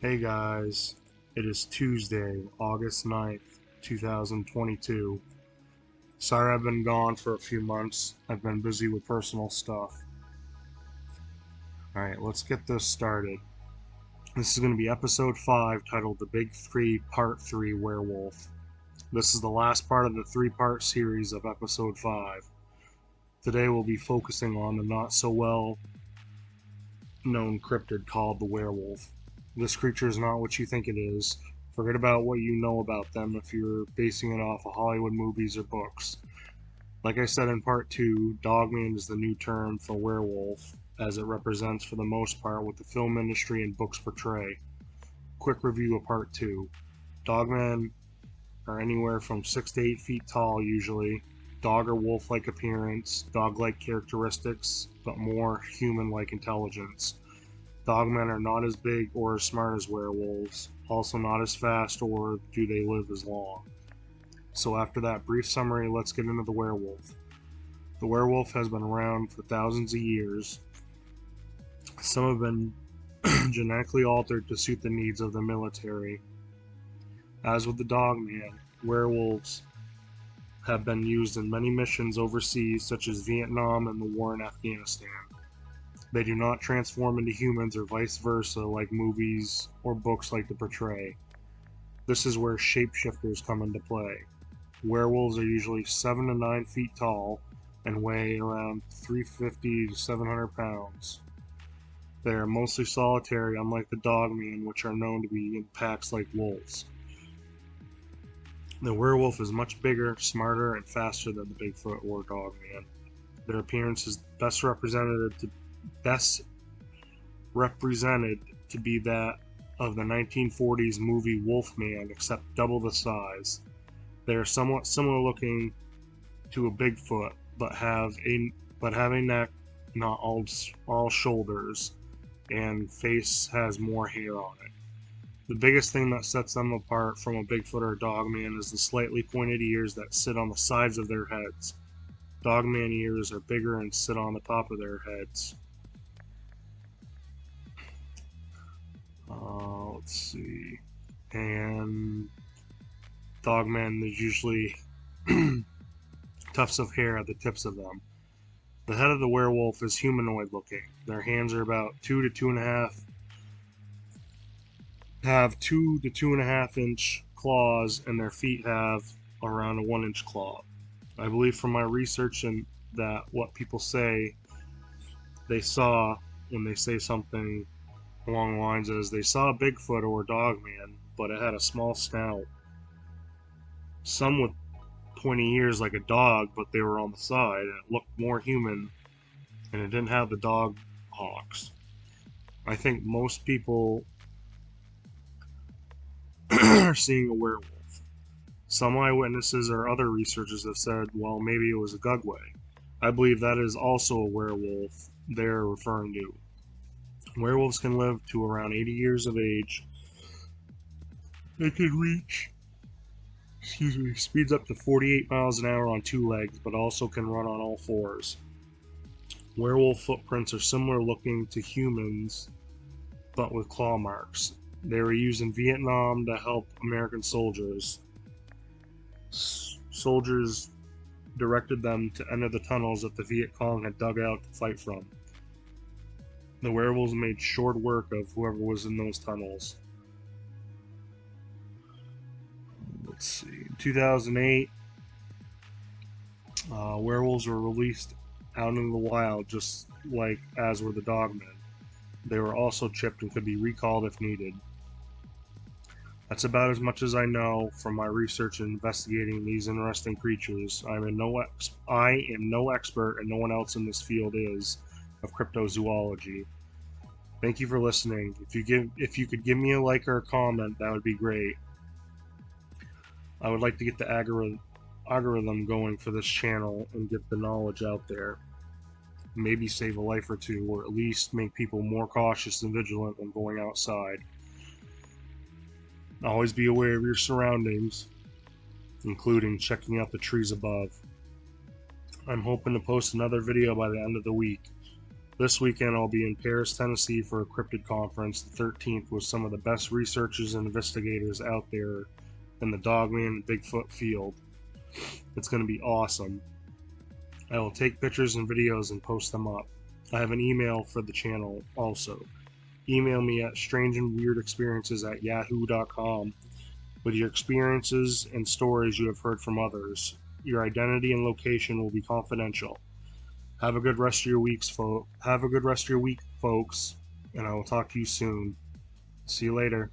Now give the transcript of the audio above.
Hey guys, it is Tuesday, August 9th, 2022. Sorry I've been gone for a few months. I've been busy with personal stuff. Alright, let's get this started. This is going to be episode 5, titled The Big Three, Part 3, Werewolf. This is the last part of the 3-part series of episode 5. Today we'll be focusing on the not so well known cryptid called the werewolf. This creature is not what you think it is. Forget about what you know about them if you're basing it off of Hollywood movies or books. Like I said in part 2, Dogman is the new term for werewolf, as it represents for the most part what the film industry and books portray. Quick review of part 2. Dogmen are anywhere from 6 to 8 feet tall usually, dog or wolf-like appearance, dog-like characteristics, but more human-like intelligence. Dogmen are not as big or as smart as werewolves, also not as fast or do they live as long. So after that brief summary, let's get into the werewolf. The werewolf has been around for thousands of years. Some have been genetically altered to suit the needs of the military. As with the dogman, werewolves have been used in many missions overseas, such as Vietnam and the war in Afghanistan. They do not transform into humans or vice versa like movies or books like to portray. This is where shapeshifters come into play. Werewolves are usually 7 to 9 feet tall and weigh around 350 to 700 pounds. They are mostly solitary, unlike the dogman, which are known to be in packs like wolves. The werewolf is much bigger, smarter, and faster than the Bigfoot or dogman. Their appearance is best represented to be that of the 1940s movie Wolfman, except double the size. They are somewhat similar looking to a Bigfoot, but have a neck, not all shoulders, and face has more hair on it. The biggest thing that sets them apart from a Bigfoot or dogman is the slightly pointed ears that sit on the sides of their heads. Dogman ears are bigger and sit on the top of their heads. Let's see. And dogmen, there's usually tufts of hair at the tips of them. The head of the werewolf is humanoid looking. Their hands are about 2 to 2.5 inch claws, and their feet have around a 1-inch claw. I believe from my research and that what people say they saw when they say something along the lines is they saw a Bigfoot or a dogman, but it had a small snout. Some with pointy ears like a dog, but they were on the side, and it looked more human, and it didn't have the dog hawks. I think most people are seeing a werewolf. Some eyewitnesses or other researchers have said, well, maybe it was a gugway. I believe that is also a werewolf they're referring to. Werewolves can live to around 80 years of age. They can reach speeds up to 48 miles an hour on 2 legs, but also can run on all 4s. Werewolf footprints are similar looking to humans, but with claw marks. They were used in Vietnam to help American soldiers. Soldiers directed them to enter the tunnels that the Viet Cong had dug out to fight from. The werewolves made short work of whoever was in those tunnels. Let's see. In 2008, werewolves were released out into the wild, just like as were the dogmen. They were also chipped and could be recalled if needed. That's about as much as I know from my research and investigating these interesting creatures. I am no expert, and no one else in this field is, of cryptozoology. Thank you for listening. If you could give me a like or a comment, that would be great. I would like to get the algorithm going for this channel and get the knowledge out there. Maybe save a life or two, or at least make people more cautious and vigilant when going outside. Always be aware of your surroundings, including checking out the trees above. I'm hoping to post another video by the end of the week. This weekend I'll be in Paris, Tennessee for a cryptid conference, the 13th, with some of the best researchers and investigators out there in the Dogman and Bigfoot field. It's going to be awesome. I will take pictures and videos and post them up. I have an email for the channel also. Email me at strangeandweirdexperiences@yahoo.com with your experiences and stories you have heard from others. Your identity and location will be confidential. Have a good rest of your week, folks, and I will talk to you soon. See you later.